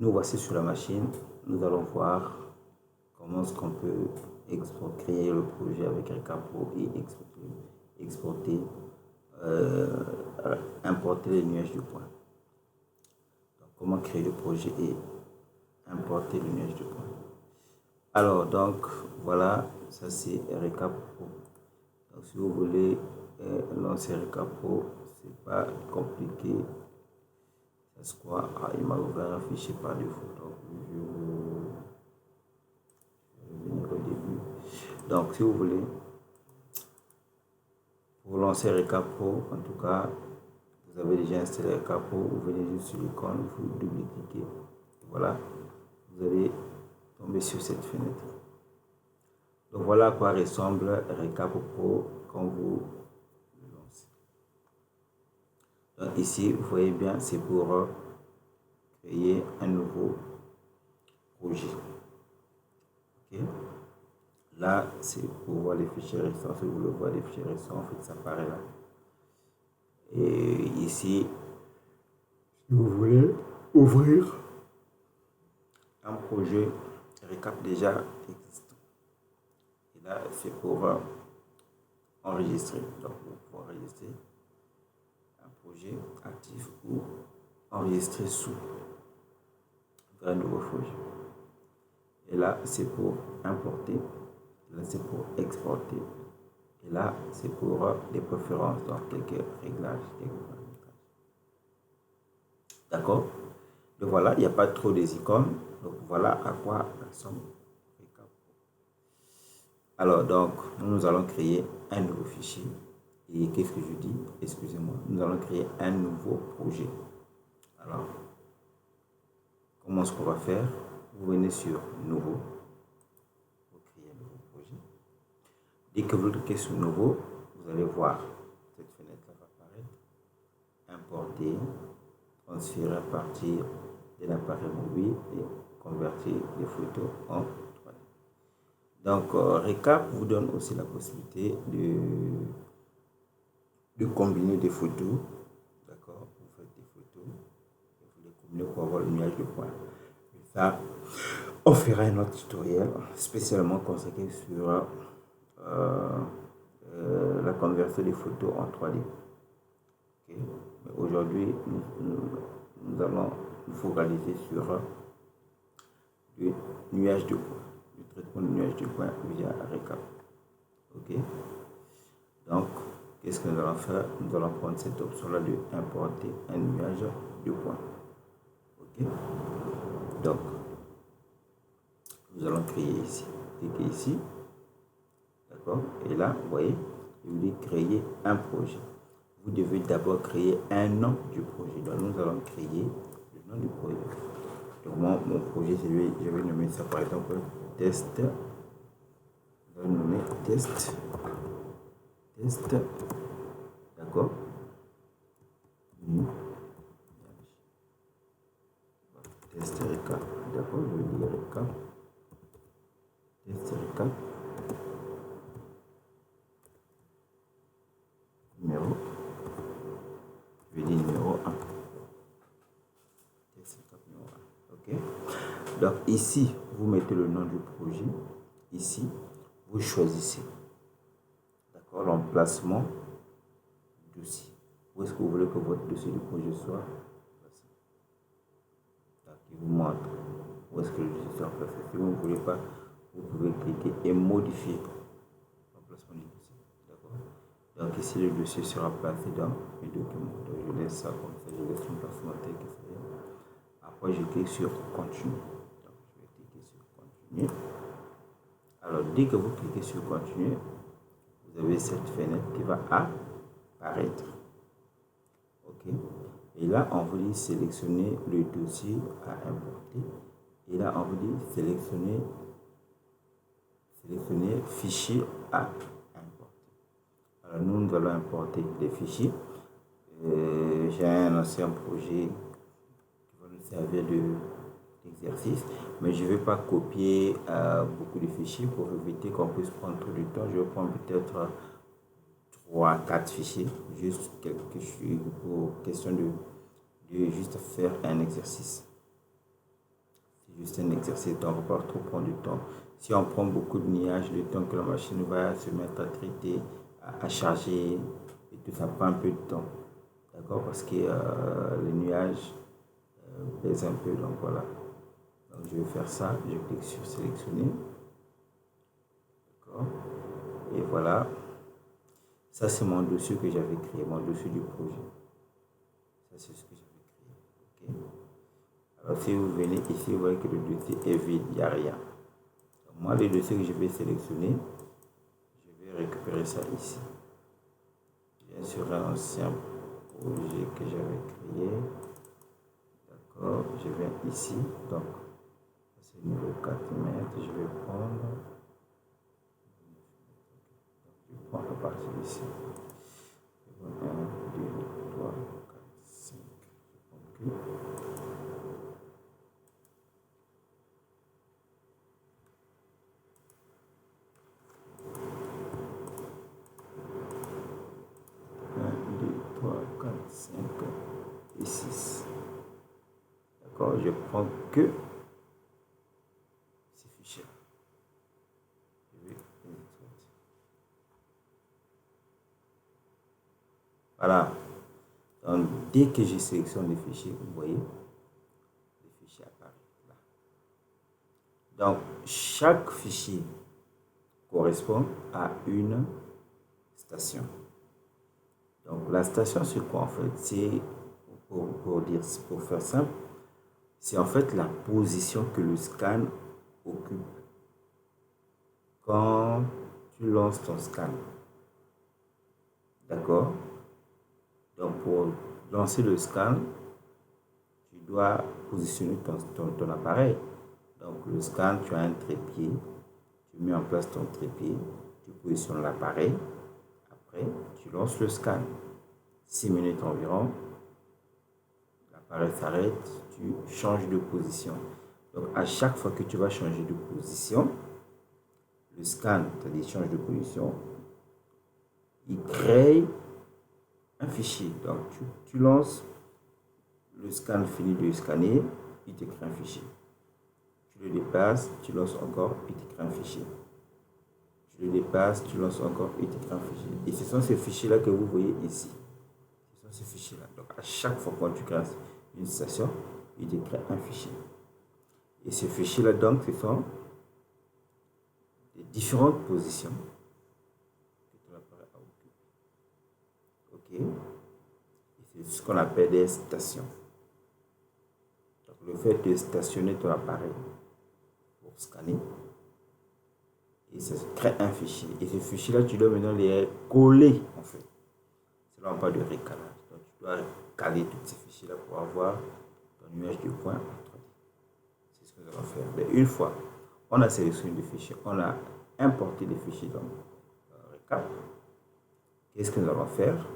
Nous voici sur la machine. Nous allons voir comment est-ce qu'on peut créer le projet avec Recapo et exporter, importer les nuages de points. Donc, comment créer le projet et importer le nuage de points. Alors, donc, voilà, ça c'est Recapo. Donc, si vous voulez lancer Recapo, c'est pas compliqué. C'est quoi? Il m'a ouvert un fichier par défaut. Donc, je vais venir au début. Donc, si vous voulez, pour lancer Recapo, en tout cas, vous avez déjà installé Recapo, vous venez juste sur l'icône, vous double-cliquez. Voilà, vous allez tomber sur cette fenêtre. Donc, voilà à quoi ressemble Recapo Pro quand vous le lancez. Donc, ici, vous voyez bien, c'est pour créer un nouveau projet. Okay. Là, c'est pour voir les fichiers récents. Si vous voulez voir les fichiers récents, en fait, ça apparaît là. Et ici, si vous voulez ouvrir un projet Recap déjà existant. Et là, c'est pour enregistrer. Donc, vous pouvez enregistrer un projet actif ou enregistrer sous un nouveau projet. Et là, c'est pour importer. Là, c'est pour exporter. Et là, c'est pour des préférences, donc quelques réglages, D'accord? Donc voilà, il n'y a pas trop des icônes. Donc voilà à quoi ressemble Recapo. Alors, donc, nous allons créer un nouveau fichier. Et qu'est-ce que je dis? Excusez-moi. Nous allons créer un nouveau projet. Alors, comment est-ce qu'on va faire? Vous venez sur Nouveau. Vous créez un nouveau projet. Dès que vous cliquez sur Nouveau, vous allez voir cette fenêtre-là va apparaître. Importer, transférer à partir de l'appareil mobile et convertir les photos en 3D. Donc, Recap vous donne aussi la possibilité de combiner des photos. D'accord? Vous faites des photos et vous les combinez pour avoir le nuage de points. Et ça, on fera un autre tutoriel spécialement consacré sur la conversion des photos en 3D. Okay. Mais aujourd'hui, nous allons nous focaliser sur le nuage de points, le traitement du nuage de points via Recap. Ok. Donc, qu'est-ce que nous allons faire? Nous allons prendre cette option-là de importer un nuage de points. Ok. Donc, nous allons créer ici. Cliquez ici. D'accord. Et là, vous voyez, vous voulez créer un projet. Vous devez d'abord créer un nom du projet. Donc, nous allons créer le nom du projet. Donc, mon projet, je vais nommer ça par exemple test. Je vais nommer test. Test. D'accord. Test Recap. D'accord, je vais dire Recap. Test Recap. Numéro. Je vais dire numéro 1. Test Recap numéro 1. Ok. Donc ici, vous mettez le nom du projet. Ici, vous choisissez. D'accord, l'emplacement du dossier. Où est-ce que vous voulez que votre dossier du projet soit? Il vous montre où est-ce que le dossier sera placé. Si vous ne voulez pas, vous pouvez cliquer et modifier l'emplacement du dossier. D'accord. Donc ici, le dossier sera placé dans mes documents. Donc je laisse ça comme ça, je laisse l'emplacement tel que c'est. Après, je clique sur Continuer. Donc je vais cliquer sur Continuer. Alors, dès que vous cliquez sur Continuer, vous avez cette fenêtre qui va apparaître. OK. Et là, on vous dit sélectionner le dossier à importer. Et là, on vous dit sélectionner fichier à importer. Alors, nous allons importer des fichiers. J'ai un ancien projet qui va nous servir d'exercice, mais je ne vais pas copier beaucoup de fichiers pour éviter qu'on puisse prendre trop de temps. Je vais prendre peut-être 3-4 fichiers, juste quelque chose pour question de juste faire un exercice. C'est juste un exercice, donc on ne va pas trop prendre du temps. Si on prend beaucoup de nuages, le temps que la machine va se mettre à traiter, à charger, et tout ça prend un peu de temps. D'accord? Parce que les nuages pèsent un peu, donc voilà. Donc je vais faire ça, je clique sur sélectionner. D'accord? Et voilà. Ça, c'est mon dossier que j'avais créé, mon dossier du projet. Ça, c'est ce que j'avais créé. Okay? Alors, si vous venez ici, vous voyez que le dossier est vide, il n'y a rien. Donc, moi, le dossier que je vais sélectionner, je vais récupérer ça ici. Je viens sur un ancien projet que j'avais créé. D'accord, je viens ici. Donc, c'est niveau 4 mètres. Je vais prendre. Je prends à partir d'ici. 1, 2, 3, 4, 5. Je prends que. Et 6. D'accord, je prends que ces fichiers. Je vais voilà. Donc, dès que je sélectionne les fichiers, vous voyez, les fichiers apparaissent là. Donc, chaque fichier correspond à une station. Donc, la station, c'est quoi en fait? C'est, pour faire simple, c'est en fait la position que le scan occupe quand tu lances ton scan. D'accord? Donc, pour lancer le scan, tu dois positionner ton appareil. Donc, le scan, tu as un trépied, tu mets en place ton trépied, tu positionnes l'appareil, après, tu lances le scan. 6 minutes environ, l'appareil s'arrête, tu changes de position. Donc, à chaque fois que tu vas changer de position, le scan, c'est-à-dire change de position, il crée un fichier. Donc, tu lances, le scan finit de scanner, il te crée un fichier. Tu le dépasses, tu lances encore, il te crée un fichier. Tu le dépasses, tu lances encore, il te crée un fichier. Et ce sont ces fichiers-là que vous voyez ici. Ce sont ces fichiers-là. Donc, à chaque fois que tu crées une station, il te crée un fichier. Et ces fichiers-là, donc, ce sont les différentes positions que ton appareil a occupées. OK? C'est ce qu'on appelle des stations. Donc, le fait de stationner ton appareil pour scanner, et ça crée un fichier. Et ce fichier-là, tu dois maintenant les coller, en fait. C'est là on parle de récalage. Donc, tu dois caler tous ces fichiers-là pour avoir ton nuage de points en 3D. C'est ce que nous allons faire. Mais une fois, on a sélectionné des fichiers, on a importé des fichiers dans Recap. Qu'est-ce que nous allons faire?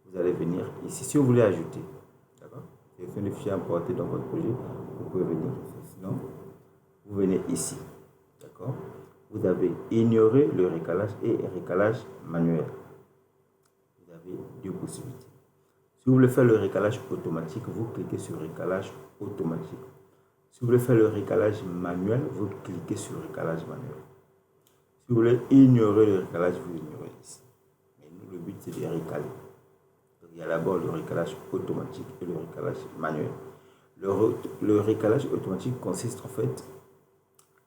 Vous allez venir ici. Si vous voulez ajouter, d'accord? Sélectionnez les fichiers importés dans votre projet, vous pouvez venir ici. Sinon, vous venez ici, d'accord? Vous avez ignoré le récalage et récalage manuel. Vous avez deux possibilités. Si vous voulez faire le récalage automatique, vous cliquez sur récalage automatique. Si vous voulez faire le récalage manuel, vous cliquez sur récalage manuel. Si vous voulez ignorer le récalage, vous ignorez ici. Mais nous, le but, c'est de récaler. Donc, il y a d'abord le récalage automatique et le récalage manuel. Le récalage automatique consiste en fait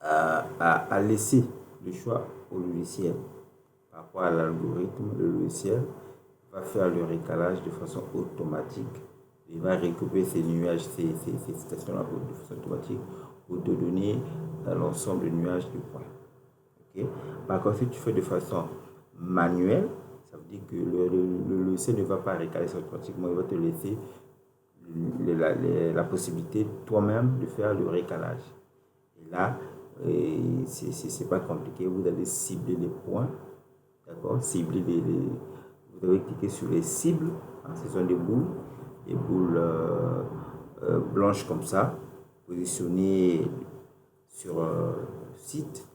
à laisser le choix au logiciel. Par rapport à l'algorithme, le logiciel va faire le récalage de façon automatique. Il va récupérer ces nuages, ces stations-là de façon automatique pour te donner l'ensemble des nuages de points. Okay? Par contre, si tu fais de façon manuelle, ça veut dire que le logiciel ne va pas récaler ça automatiquement, il va te laisser la possibilité toi-même de faire le récalage. Et là, c'est pas compliqué, vous allez cibler les points, d'accord? Cibler vous devez cliquer sur les cibles, hein, ce sont des boules blanches comme ça, positionnées sur site,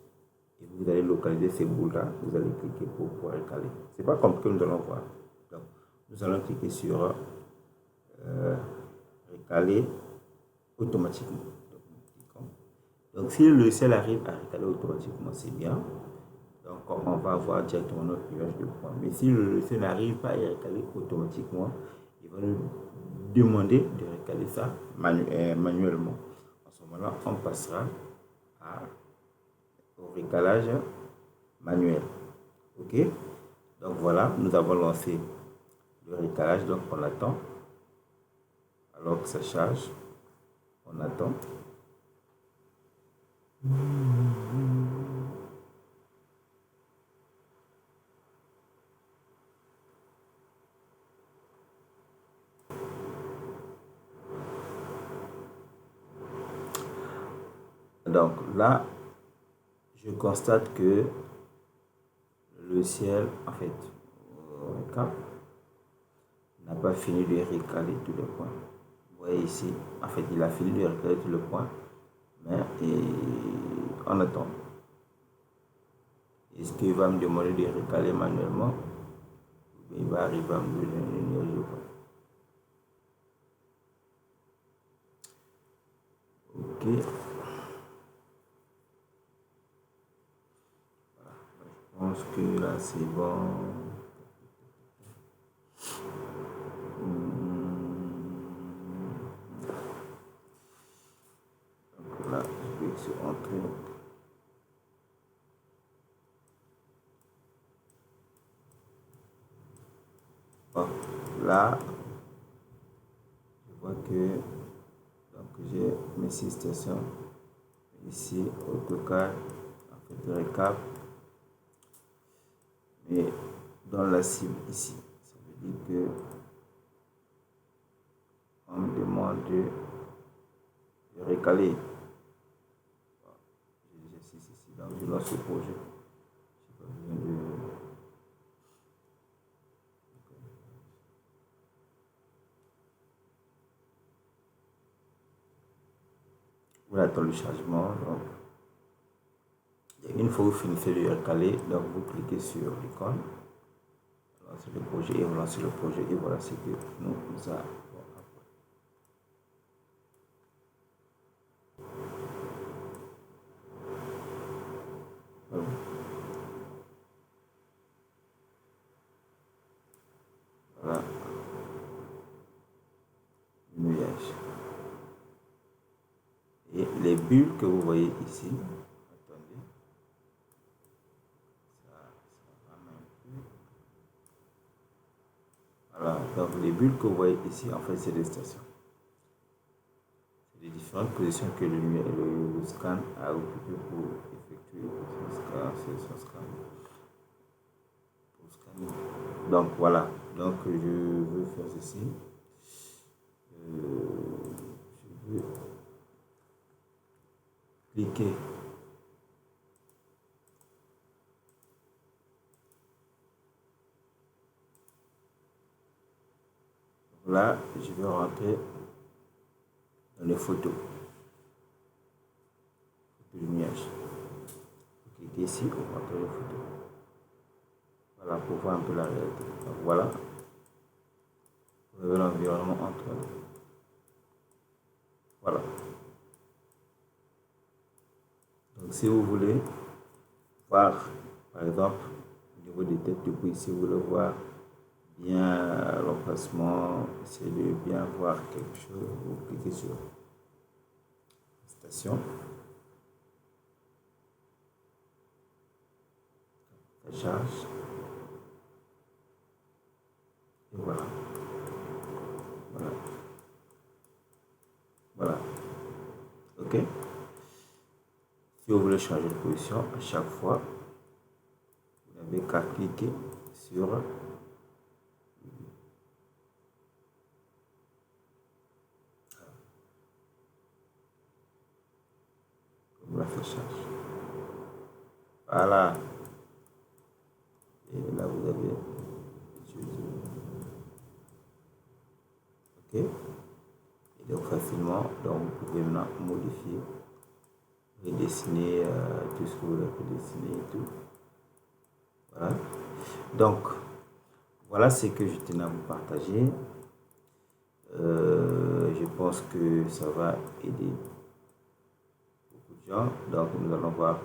et vous allez localiser ces boules-là, vous allez cliquer pour pouvoir récaler. C'est pas compliqué, nous allons voir. Donc, nous allons cliquer sur récaler automatiquement. Donc, Donc, si le logiciel arrive à recaler automatiquement, c'est bien. Donc, on va avoir directement notre nuage de points. Mais si le logiciel n'arrive pas à y recaler automatiquement, il va nous demander de recaler ça manuellement. À ce moment-là, on passera au recalage manuel. OK? Donc, voilà, nous avons lancé le recalage. Donc, on attend. Alors que ça charge, on attend. Donc là, je constate que le ciel, en fait, n'a pas fini de recaler tous les points. Vous voyez ici, en fait, il a fini de recaler tous les points, mais on attend. Est-ce qu'il va me demander de recaler manuellement? Il va arriver à me donner une nuage de points. Ok. Je pense que là c'est bon. Donc là, je vais sur Entrée. Bon, là, je vois que j'ai mes 6 stations. Ici, AutoCAD, en fait, récap. Mais dans la cible ici, ça veut dire que on me demande de recaler. J'ai déjà 6 ici, donc je lance ce projet. Je n'ai pas besoin de... Voilà, dans le chargement. Donc, une fois que vous finissez de recaler, donc vous cliquez sur l'icône, lancez le projet et vous lancez le projet et voilà ce que nous avons. Voilà. Nuage. Et les bulles que vous voyez ici, attendez, ça rame un peu. Voilà, donc les bulles que vous voyez ici, en fait, c'est des stations. C'est les différentes positions que le scan a occupé pour effectuer son scan. Donc voilà, donc je veux faire ceci. Je veux cliquer là, je vais rentrer dans les photos du nuage. Cliquez ici pour rentrer les photos. Voilà, pour voir un peu la réalité. Donc voilà, vous avez l'environnement entre eux. Voilà. Donc si vous voulez voir, par exemple, au niveau des têtes de puits, si vous voulez voir bien l'emplacement, essayez de bien voir quelque chose, vous cliquez sur station. Ça charge. Et voilà. Voilà. Voilà. OK. Si vous voulez changer de position, à chaque fois, vous n'avez qu'à cliquer sur comme la charge. Voilà. Et là, vous avez OK. Et donc facilement, donc vous pouvez maintenant modifier, redessiner tout ce que vous voulez redessiner et tout. Voilà. Donc, voilà ce que je tenais à vous partager. Je pense que ça va aider beaucoup de gens. Donc, nous allons voir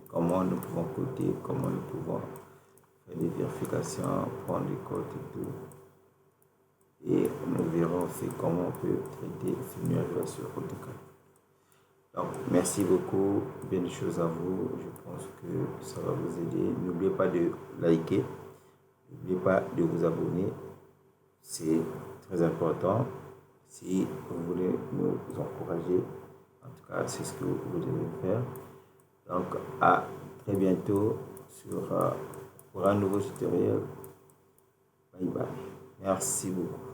comment nous pouvons coder, comment nous pouvons faire des vérifications, prendre des codes et tout. Et nous verrons aussi comment on peut traiter ce nuage sur AutoCAD. Donc, merci beaucoup, bien des choses à vous. Je pense que ça va vous aider. N'oubliez pas de liker, n'oubliez pas de vous abonner. C'est très important si vous voulez nous encourager. En tout cas, c'est ce que vous devez faire. Donc, à très bientôt pour un nouveau tutoriel. Bye bye. Merci beaucoup.